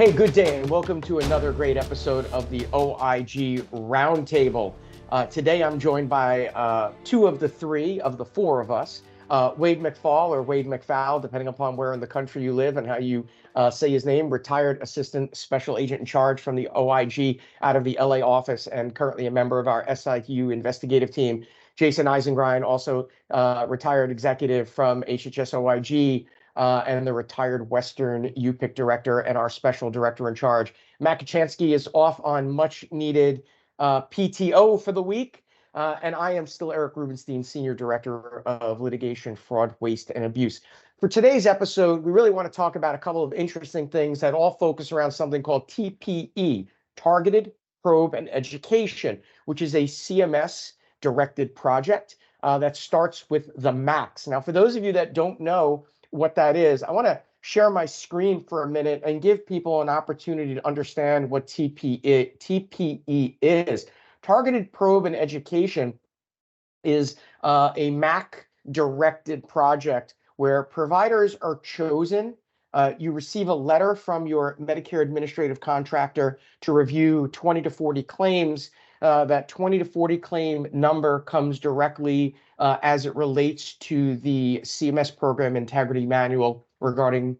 Hey, good day, and welcome to another great episode of the OIG Roundtable. Today, I'm joined by two of the three of the four of us, Wade McFall or Wade McFall, depending upon where in the country you live and how you say his name, retired assistant special agent in charge from the OIG out of the LA office and currently a member of our SIU investigative team. Jaysen Eisengrein, also retired executive from HHS OIG, and the retired Western UPIC director and our special director in charge. Matt Kachansky is off on much needed PTO for the week. And I am still Eric Rubenstein, Senior Director of Litigation, Fraud, Waste, and Abuse. For today's episode, we really want to talk about a couple of interesting things that all focus around something called TPE, Targeted Probe and Education, which is a CMS-directed project that starts with the MAX. Now, for those of you that don't know what that is, I want to share my screen for a minute and give people an opportunity to understand what TPE is. Targeted Probe and Education is a MAC-directed project where providers are chosen. You receive a letter from your Medicare administrative contractor to review 20 to 40 claims. That 20 to 40 claim number comes directly as it relates to the CMS program integrity manual regarding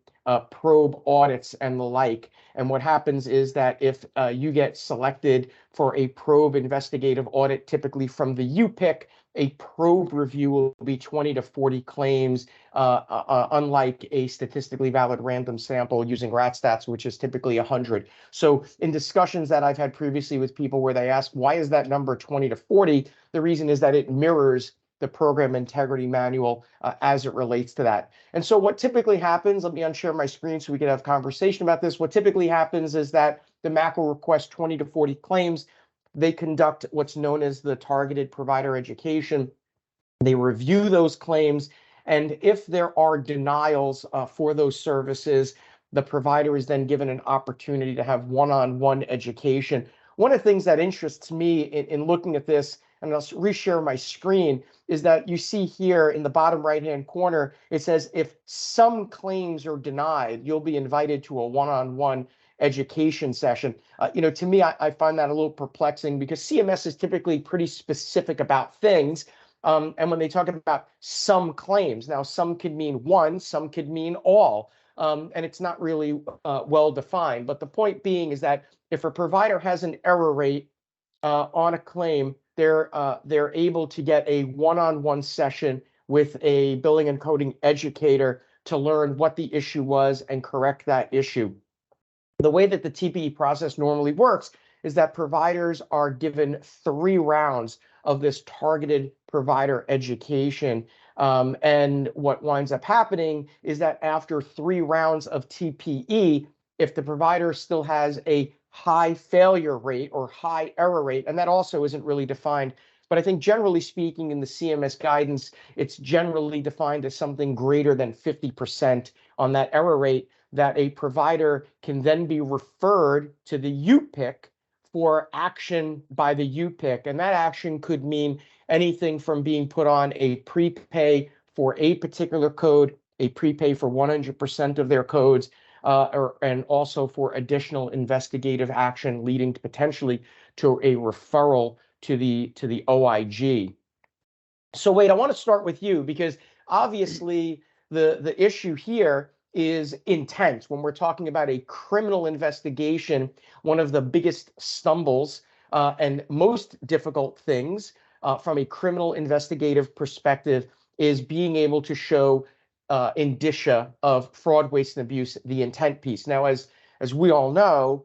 probe audits and the like. And what happens is that if you get selected for a probe investigative audit, typically from the UPIC, a probe review will be 20 to 40 claims, unlike a statistically valid random sample using RATstats, which is typically 100. So in discussions that I've had previously with people where they ask, why is that number 20 to 40? The reason is that it mirrors the program integrity manual as it relates to that. And so what typically happens, let me unshare my screen so we can have conversation about this. What typically happens is that the MAC will request 20 to 40 claims. They conduct what's known as the targeted provider education. They review those claims, and if there are denials for those services, the provider is then given an opportunity to have one-on-one education. One of the things that interests me in looking at this, and I'll reshare my screen, is that you see here in the bottom right-hand corner, it says if some claims are denied, you'll be invited to a one-on-one education session. To me, I find that a little perplexing because CMS is typically pretty specific about things. And when they talk about some claims, now some could mean one, some could mean all, and it's not really well defined. But the point being is that if a provider has an error rate on a claim, they're able to get a one-on-one session with a billing and coding educator to learn what the issue was and correct that issue. The way that the TPE process normally works is that providers are given 3 rounds of this targeted provider education. And what winds up happening is that after 3 rounds of TPE, if the provider still has a high failure rate or high error rate, and that also isn't really defined, but I think generally speaking in the CMS guidance, it's generally defined as something greater than 50% on that error rate, that a provider can then be referred to the UPIC for action by the UPIC. And that action could mean anything from being put on a prepay for a particular code, a prepay for 100% of their codes, and also for additional investigative action leading to potentially to a referral to the OIG. So Wade, I want to start with you because obviously the issue here is intent. When we're talking about a criminal investigation, one of the biggest stumbles and most difficult things from a criminal investigative perspective is being able to show indicia of fraud, waste, and abuse, the intent piece. Now, as we all know,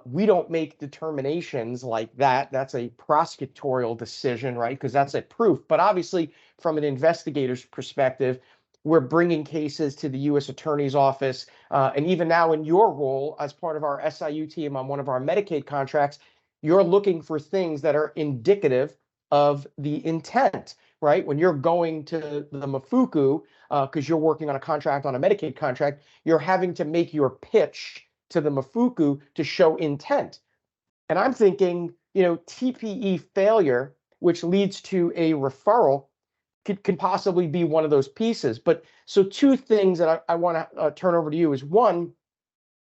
we don't make determinations like that. That's a prosecutorial decision, right? Because that's a proof. But obviously, from an investigator's perspective, we're bringing cases to the U.S. Attorney's Office. And even now in your role as part of our SIU team on one of our Medicaid contracts, you're looking for things that are indicative of the intent, right? When you're going to the Mafuku, because you're working on a contract, on a Medicaid contract, you're having to make your pitch to the Mafuku to show intent. And I'm thinking, TPE failure, which leads to a referral, could possibly be one of those pieces. But so 2 things that I want to turn over to you is, one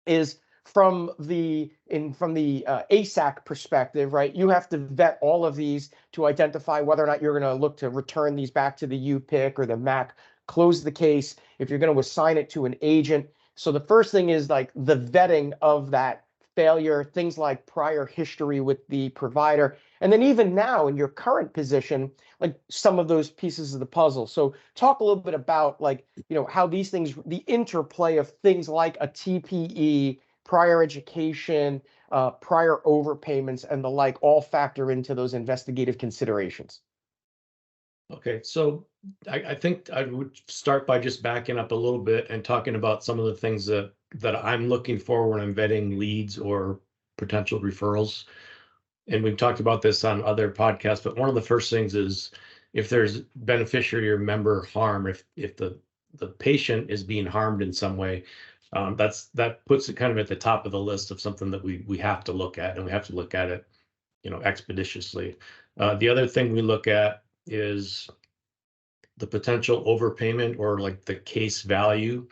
is from the ASAC perspective, right? You have to vet all of these to identify whether or not you're going to look to return these back to the UPIC or the MAC, close the case, if you're going to assign it to an agent. So the first thing is like the vetting of that failure, things like prior history with the provider. And then even now in your current position, like some of those pieces of the puzzle. So talk a little bit about like, how these things, the interplay of things like a TPE, prior education, prior overpayments, and the like all factor into those investigative considerations. Okay, so I think I would start by just backing up a little bit and talking about some of the things that I'm looking for when I'm vetting leads or potential referrals. And we've talked about this on other podcasts, but one of the first things is if there's beneficiary or member harm, if the patient is being harmed in some way, that puts it kind of at the top of the list of something that we have to look at, and we have to look at it, expeditiously. The other thing we look at is the potential overpayment or like the case value.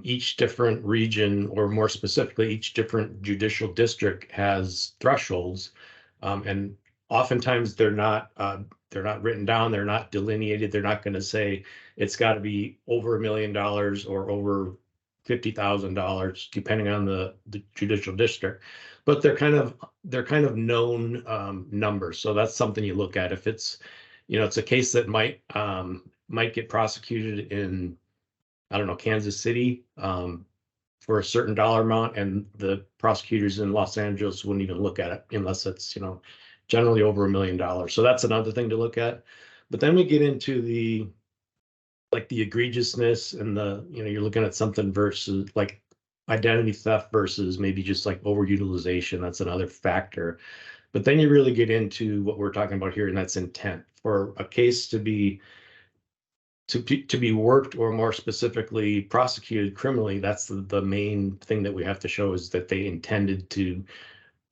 Each different region, or more specifically, each different judicial district has thresholds, and oftentimes they're not written down, they're not delineated. They're not going to say it's got to be over $1 million or over $50,000, depending on the judicial district. But they're kind of known numbers. So that's something you look at. If it's it's a case that might get prosecuted in, I don't know, Kansas City, for a certain dollar amount, and the prosecutors in Los Angeles wouldn't even look at it unless it's, generally over $1 million. So that's another thing to look at. But then we get into the egregiousness and you're looking at something versus like identity theft versus maybe just like overutilization. That's another factor. But then you really get into what we're talking about here, and that's intent. For a case to be worked, or more specifically prosecuted criminally, that's the main thing that we have to show, is that they intended to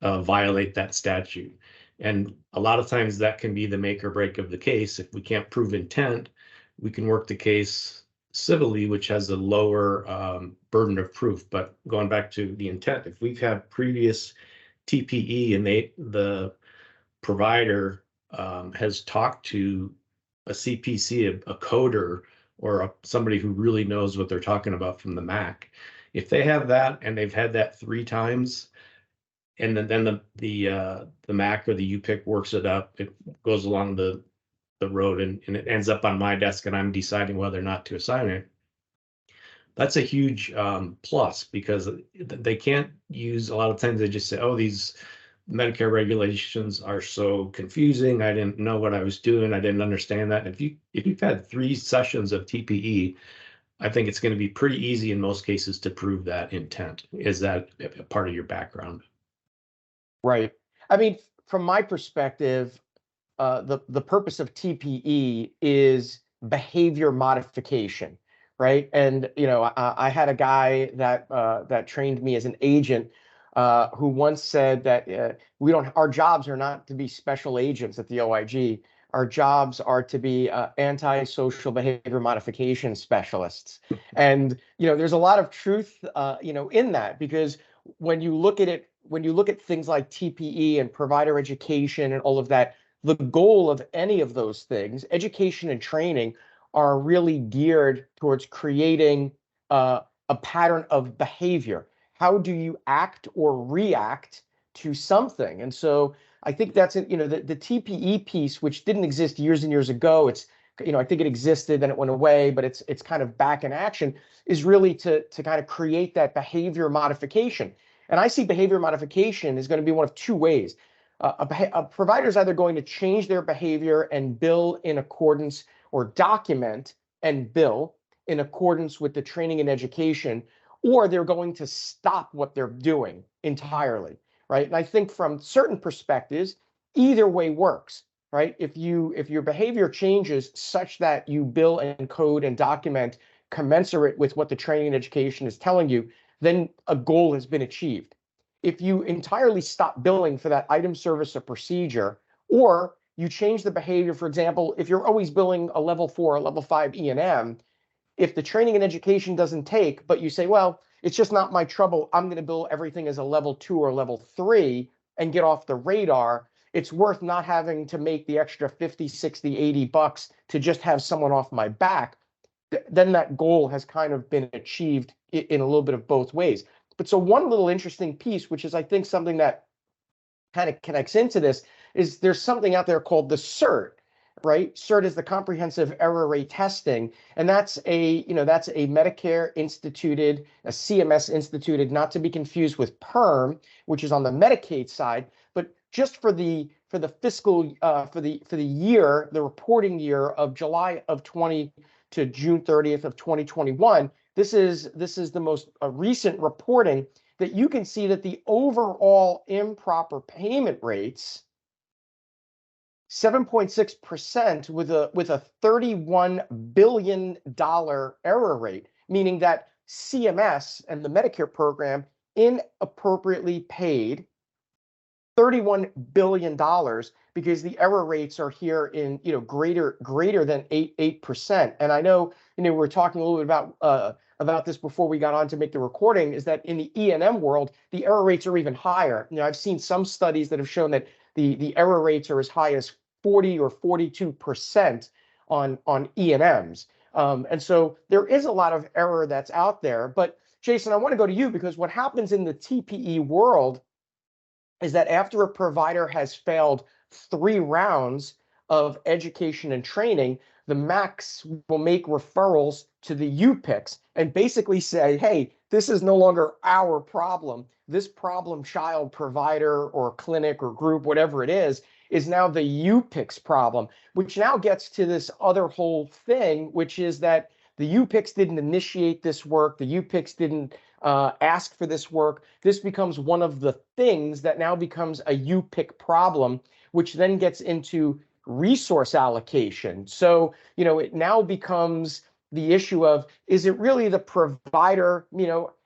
violate that statute. And a lot of times that can be the make or break of the case. If we can't prove intent, we can work the case civilly, which has a lower burden of proof. But going back to the intent, if we've had previous TPE and the provider has talked to a CPC, a coder, or somebody who really knows what they're talking about from the MAC, if they have that and they've had that 3 times, and then the MAC or the UPIC works it up, it goes along the road and it ends up on my desk, and I'm deciding whether or not to assign it. That's a huge plus, because they can't use, a lot of times they just say, oh, these Medicare regulations are so confusing. I didn't know what I was doing. I didn't understand that. If you've had 3 sessions of TPE, I think it's going to be pretty easy in most cases to prove that intent. Is that a part of your background? Right. I mean, from my perspective, the purpose of TPE is behavior modification, right? And I had a guy that trained me as an agent, who once said that our jobs are not to be special agents at the OIG. Our jobs are to be anti-social behavior modification specialists. And there's a lot of truth in that, because when you look at it, when you look at things like TPE and provider education and all of that, the goal of any of those things, education and training, are really geared towards creating a pattern of behavior. How do you act or react to something? And so I think that's the TPE piece, which didn't exist years and years ago. It's I think it existed, then it went away, but it's kind of back in action, is really to kind of create that behavior modification. And I see behavior modification is going to be one of 2 ways. A provider is either going to change their behavior and bill in accordance, or document and bill in accordance with the training and education, or they're going to stop what they're doing entirely, right? And I think from certain perspectives, either way works, right? If your behavior changes such that you bill and code and document commensurate with what the training and education is telling you, then a goal has been achieved. If you entirely stop billing for that item, service, or procedure, or you change the behavior, for example, if you're always billing a level 4 or level 5 E&M, if the training and education doesn't take, but you say, well, It's just not my trouble. I'm going to bill everything as a level 2 or level 3 and get off the radar. It's worth not having to make the extra 50, 60, $80 to just have someone off my back. Then that goal has kind of been achieved in a little bit of both ways. But so one little interesting piece, which is I think something that kind of connects into this, is there's something out there called the CERT, right? CERT is the comprehensive error rate testing, and that's a Medicare instituted, a CMS instituted, not to be confused with PERM, which is on the Medicaid side, but just for the fiscal for the year, the reporting year of July of 20 to June 30th of 2021. This is the most recent reporting that you can see that the overall improper payment rates, 7.6% with a $31 billion error rate, meaning that CMS and the Medicare program inappropriately paid $31 billion because the error rates are here in greater than 8%. And I know we were talking a little bit about this before we got on to make the recording, is that in the E&M world, the error rates are even higher. I've seen some studies that have shown that the error rates are as high as 40 or 42% on E&Ms. And so there is a lot of error that's out there. But Jaysen, I want to go to you, because what happens in the TPE world is that after a provider has failed 3 rounds of education and training, the MACs will make referrals to the UPICs and basically say, hey, this is no longer our problem. This problem child provider or clinic or group, whatever it is now the UPIC's problem, which now gets to this other whole thing, which is that the UPICs didn't initiate this work. The UPICs didn't ask for this work. This becomes one of the things that now becomes a UPIC problem, which then gets into resource allocation. So, it now becomes the issue of, is it really the provider?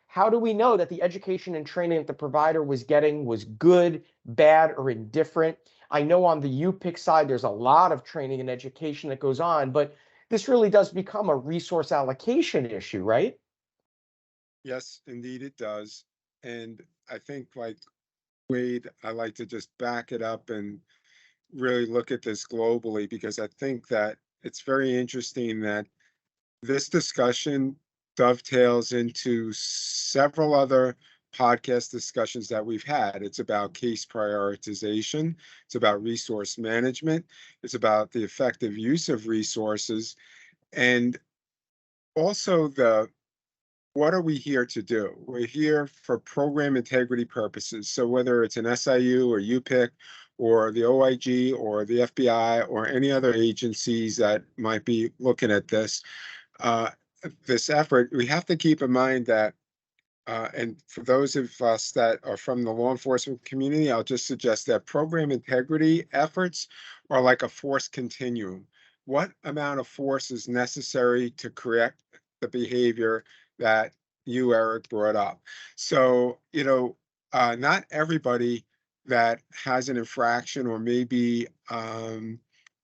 How do we know that the education and training that the provider was getting was good, bad, or indifferent? I know on the UPIC side, there's a lot of training and education that goes on, but this really does become a resource allocation issue, right? Yes, indeed it does. And I think, like Wade, I like to just back it up and really look at this globally, because I think that it's very interesting that this discussion dovetails into several other podcast discussions that we've had. It's about case prioritization, it's about resource management, it's about the effective use of resources, and also what are we here to do? We're here for program integrity purposes. So whether it's an SIU or UPIC or the OIG or the FBI or any other agencies that might be looking at this effort, we have to keep in mind that, and for those of us that are from the law enforcement community, I'll just suggest that program integrity efforts are like a force continuum. What amount of force is necessary to correct the behavior that you, Eric, brought up? So, not everybody that has an infraction or maybe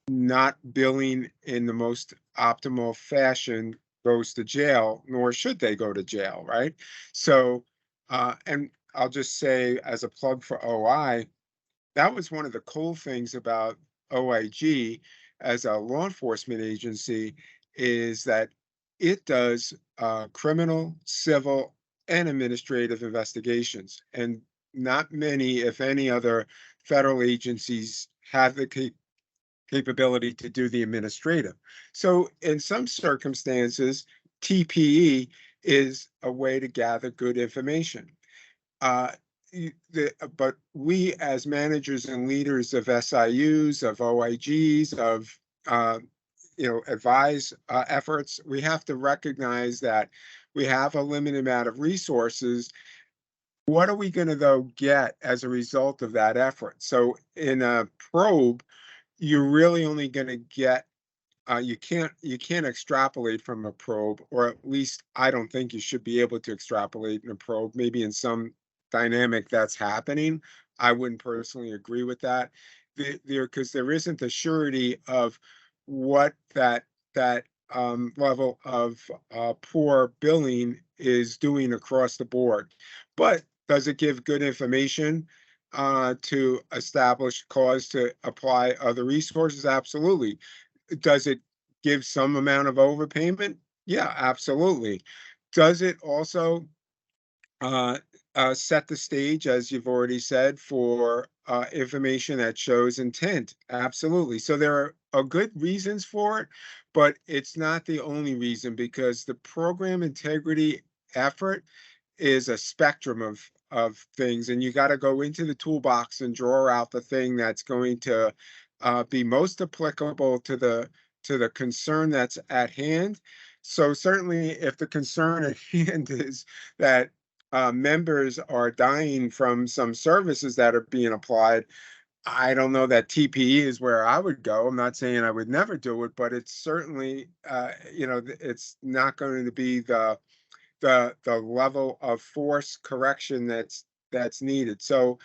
not billing in the most optimal fashion goes to jail, nor should they go to jail, right? So, and I'll just say as a plug for OI, that was one of the cool things about OIG as a law enforcement agency, is that it does criminal, civil, and administrative investigations. And not many, if any, other federal agencies have the capability to do the administrative. So in some circumstances, TPE is a way to gather good information. Uh, but we, as managers and leaders of SIUs, of OIGs, of advise efforts, we have to recognize that we have a limited amount of resources. What are we going to, though, get as a result of that effort? So in a probe, you're really only going to get, you can't extrapolate from a probe, or at least I don't think you should be able to extrapolate in a probe. Maybe in some dynamic that's happening. I wouldn't personally agree with that, because there isn't the surety of what that level of poor billing is doing across the board. But does it give good information to establish cause to apply other resources? Absolutely. Does it give some amount of overpayment? Yeah, absolutely. Does it also uh, set the stage, as you've already said, for information that shows intent? Absolutely. So are good reasons for it, but it's not the only reason, because the program integrity effort is a spectrum of things, and you got to go into the toolbox and draw out the thing that's going to be most applicable to the concern that's at hand. So certainly, if the concern at hand is that members are dying from some services that are being applied, I don't know that TPE is where I would go. I'm not saying I would never do it, but it's certainly, it's not going to be the level of force correction that's needed. So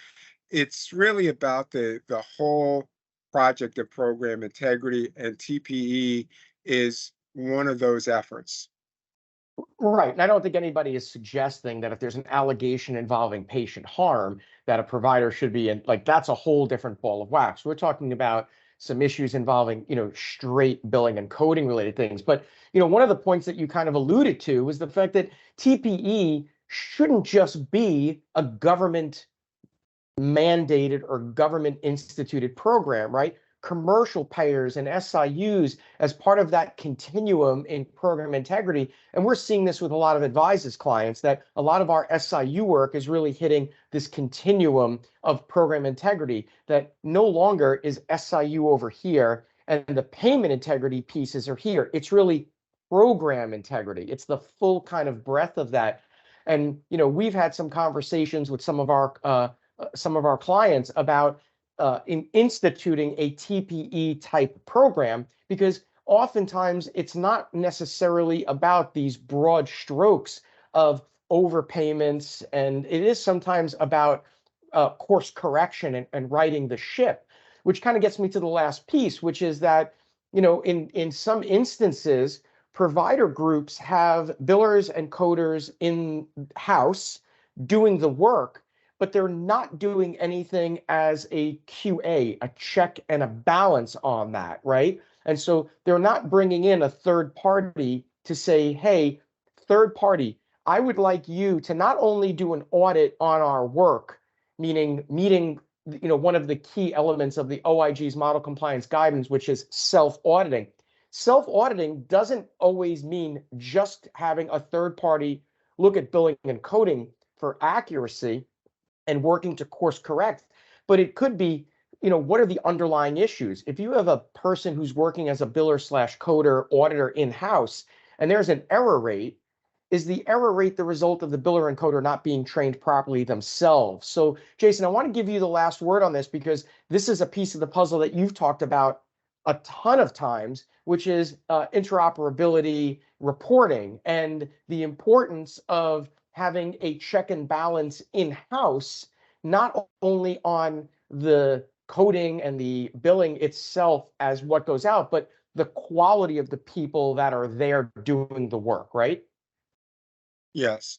it's really about the whole project of program integrity, and TPE is one of those efforts. Right. And I don't think anybody is suggesting that if there's an allegation involving patient harm, that a provider should be in, like, that's a whole different ball of wax. We're talking about some issues involving, straight billing and coding related things. But, one of the points that you kind of alluded to was the fact that TPE shouldn't just be a government mandated or government instituted program, right? Commercial payers and SIUs as part of that continuum in program integrity. And we're seeing this with a lot of advisors clients, that a lot of our SIU work is really hitting this continuum of program integrity, that no longer is SIU over here and the payment integrity pieces are here. It's really program integrity. It's the full kind of breadth of that. And we've had some conversations with some of our clients about instituting a TPE type program, because oftentimes it's not necessarily about these broad strokes of overpayments, and it is sometimes about course correction and righting the ship, which kind of gets me to the last piece, which is that in some instances, provider groups have billers and coders in house doing the work, but they're not doing anything as a QA, a check and a balance on that, right? And so they're not bringing in a third party to say, hey, third party, I would like you to not only do an audit on our work, meaning meeting one of the key elements of the OIG's model compliance guidance, which is self-auditing. Self-auditing doesn't always mean just having a third party look at billing and coding for accuracy and working to course correct, but it could be, what are the underlying issues? If you have a person who's working as a biller slash coder auditor in-house and there's an error rate, is the error rate the result of the biller and coder not being trained properly themselves? So Jaysen, I want to give you the last word on this, because this is a piece of the puzzle that you've talked about a ton of times, which is interoperability reporting and the importance of having a check and balance in-house, not only on the coding and the billing itself as what goes out, but the quality of the people that are there doing the work, right? Yes.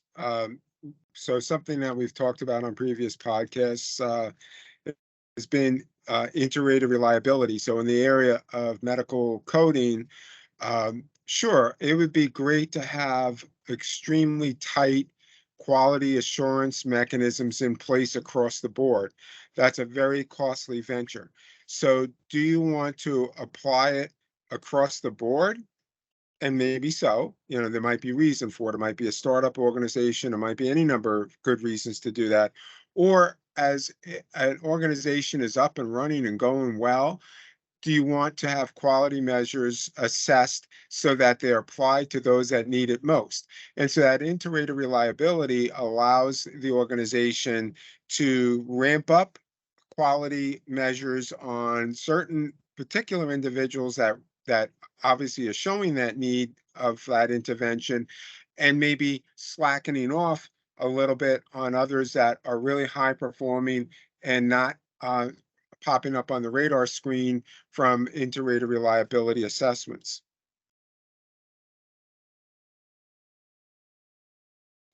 So something that we've talked about on previous podcasts has been iterative reliability. So in the area of medical coding, sure, it would be great to have extremely tight quality assurance mechanisms in place across the board. That's a very costly venture. So do you want to apply it across the board? And maybe so, there might be reason for it. It might be a startup organization. It might be any number of good reasons to do that. Or as an organization is up and running and going well, do you want to have quality measures assessed so that they're applied to those that need it most? And so that iterative reliability allows the organization to ramp up quality measures on certain particular individuals that obviously are showing that need of that intervention, and maybe slackening off a little bit on others that are really high performing and not popping up on the radar screen from integrated reliability assessments.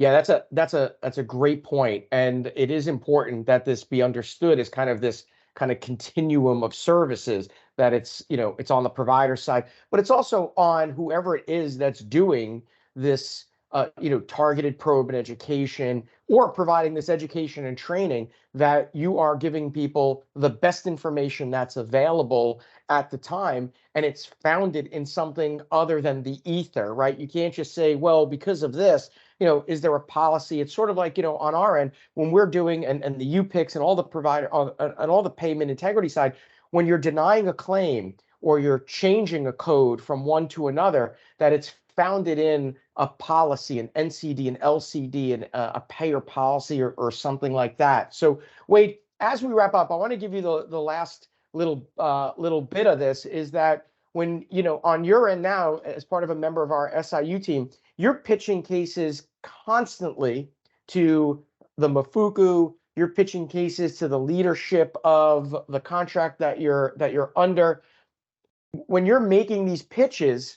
Yeah, that's a great point, and it is important that this be understood as kind of this kind of continuum of services, that it's, it's on the provider side, but it's also on whoever it is that's doing this, targeted probe and education, or providing this education and training, that you are giving people the best information that's available at the time, and it's founded in something other than the ether, right? You can't just say, well, because of this, is there a policy? It's sort of like, on our end, when we're doing, and the UPICs and all the provider, and all the payment integrity side, when you're denying a claim or you're changing a code from one to another, that it's founded in a policy, an NCD, an LCD, and a payer policy, or something like that. So Wade, as we wrap up, I want to give you the last little bit of this, is that when, on your end now, as part of a member of our SIU team, you're pitching cases constantly to the Mafuku. You're pitching cases to the leadership of the contract that you're under. When you're making these pitches,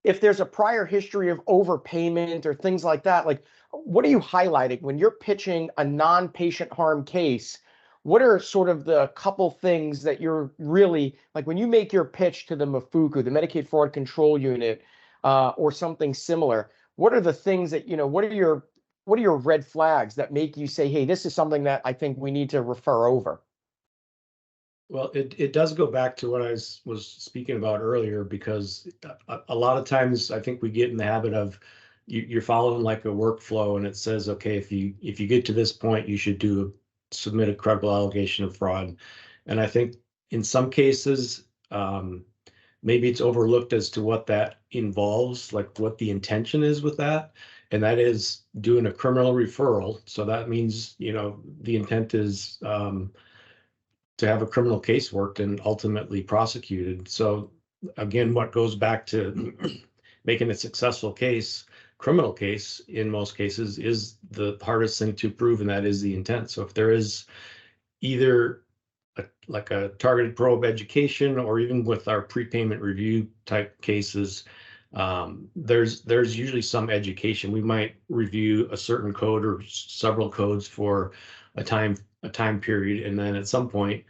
if there's a prior history of overpayment or things like that, like, what are you highlighting when you're pitching a non-patient harm case? What are sort of the couple things that you're really, like, when you make your pitch to the Mafuku, the Medicaid Fraud Control Unit, or something similar? What are the things that, what are your red flags that make you say, hey, this is something that I think we need to refer over? Well, it does go back to what I was speaking about earlier, because a lot of times I think we get in the habit of you're following like a workflow, and it says, okay, if you get to this point, you should submit a credible allegation of fraud. And I think in some cases, maybe it's overlooked as to what that involves, like what the intention is with that. And that is doing a criminal referral. So that means, the intent is to have a criminal case worked and ultimately prosecuted. So again, what goes back to making a successful criminal case in most cases, is the hardest thing to prove, and that is the intent. So if there is either like a targeted probe education, or even with our prepayment review type cases, there's usually some education. We might review a certain code or several codes for a time period, and then at some point,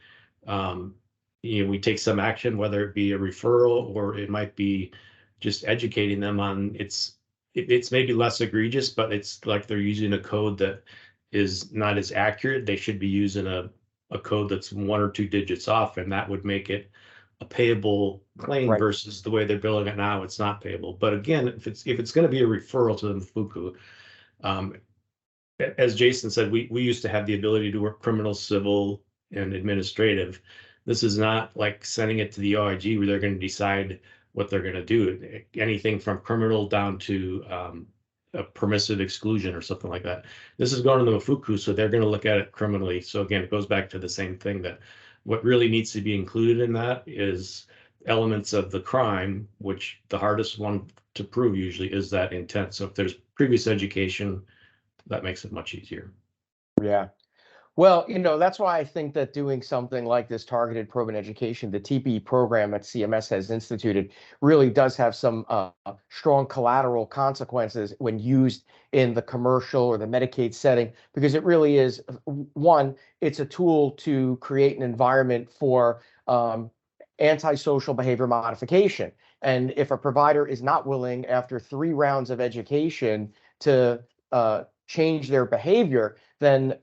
we take some action, whether it be a referral, or it might be just educating them on it's maybe less egregious, but it's like they're using a code that is not as accurate. They should be using a code that's 1 or 2 digits off, and that would make it a payable claim. Right. Versus the way they're billing it now, it's not payable. But again, if it's going to be a referral to the Fuku, as Jaysen said, we used to have the ability to work criminal, civil, and administrative. This is not like sending it to the OIG where they're going to decide what they're going to do. Anything from criminal down to a permissive exclusion or something like that. This is going to the Mafuku, so they're going to look at it criminally. So again, it goes back to the same thing, that what really needs to be included in that is elements of the crime, which the hardest one to prove usually is that intent. So if there's previous education, that makes it much easier. Yeah. Well, that's why I think that doing something like this targeted probe and education, the TPE program that CMS has instituted, really does have some strong collateral consequences when used in the commercial or the Medicaid setting, because it really is, one, it's a tool to create an environment for antisocial behavior modification. And if a provider is not willing, after 3 rounds of education, to change their behavior, then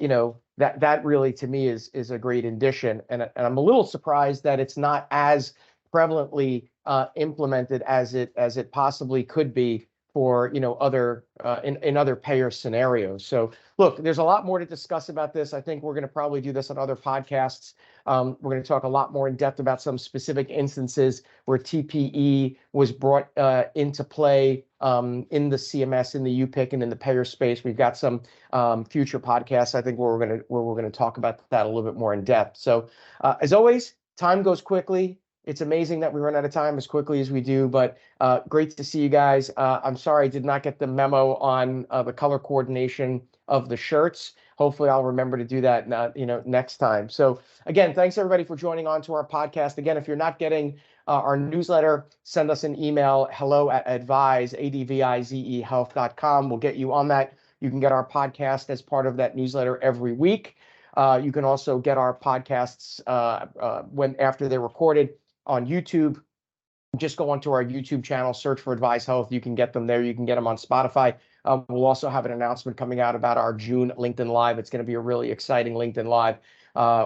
that really, to me, is a great addition. And I'm a little surprised that it's not as prevalently implemented as it possibly could be for other in other payer scenarios. So look, there's a lot more to discuss about this. I think we're going to probably do this on other podcasts. We're going to talk a lot more in depth about some specific instances where TPE was brought into play in the CMS, in the UPIC, and in the payer space. We've got some future podcasts, I think, where we're gonna talk about that a little bit more in depth. So as always, time goes quickly. It's amazing that we run out of time as quickly as we do, but great to see you guys. I'm sorry I did not get the memo on the color coordination of the shirts. Hopefully I'll remember to do that next time. So again, thanks everybody for joining on to our podcast. Again, if you're not getting our newsletter, send us an email, hello@advise, ADVIZE health.com. We'll get you on that. You can get our podcast as part of that newsletter every week. You can also get our podcasts after they're recorded on YouTube. Just go onto our YouTube channel, search for Advise Health. You can get them there. You can get them on Spotify. We'll also have an announcement coming out about our June LinkedIn Live. It's going to be a really exciting LinkedIn Live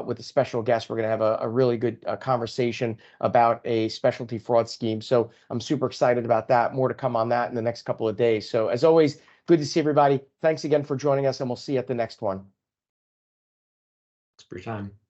with a special guest. We're going to have a really good conversation about a specialty fraud scheme. So I'm super excited about that. More to come on that in the next couple of days. So as always, good to see everybody. Thanks again for joining us, and we'll see you at the next one. Thanks for your time.